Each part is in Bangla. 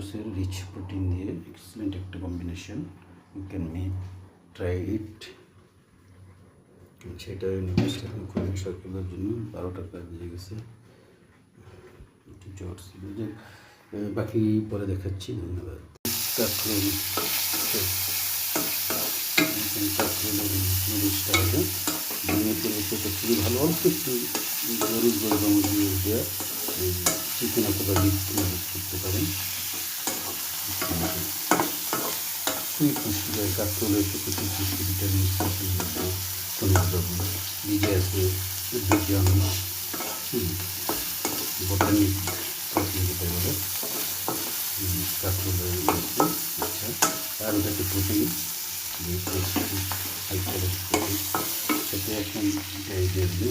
সোর্সের রিচ প্রোটিন দিয়ে এক্সেলেন্ট একটা combination, you can make try it. সেটা নিউজ এখন খুবই সার্কুলার জন্য 12 টাকা দিয়ে গেছে। বাকি পরে দেখাচ্ছি। ধন্যবাদ। কাঁকরোল নুডলসটা হবে ভেঙে ফেলে, সেটা খুবই ভালো। অল্প একটু গরুর গোলমরিচ দিয়ে দেওয়া চিকেন অথবা বিফ নুডলস করতে পারেন। খুবই পুষ্টিকর কাঁকরোলের সাথে পুষ্টি ভিটামিন খনিজ লবণ ভিজে আছে, উদ্ভিজ্জ বোটানিক প্রোটিন যেটা বলে কাঁকরোলের মধ্যে। আচ্ছা, আর ওটাতে প্রোটিন হাই কোয়ালিটি প্রোটিন, সেটা এখন হয়ে গেছে।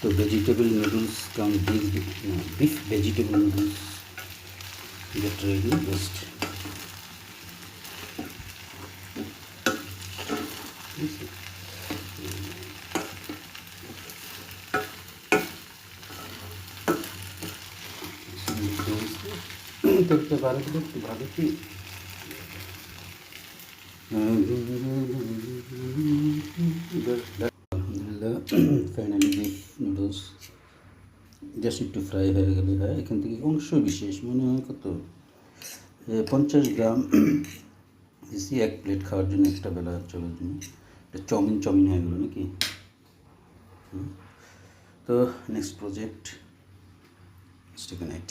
तो वेजिटेबल नूडल्स कम beef vegetable noodles get ready. Just করতে পারে একটু ভালো কি আলহামদুলিল্লাহ। ফাইনালি বিফ নুডলস জাস্ট একটু ফ্রাই হয়ে গেলে হয়। এখান থেকে অংশ বিশেষ মনে হয় কত 50 গ্রাম দিয়েছি এক প্লেট খাওয়ার জন্য, একটা বেলা চলার জন্য। এটা চাউমিন হয়ে গেলো নাকি। তো next project stick on it.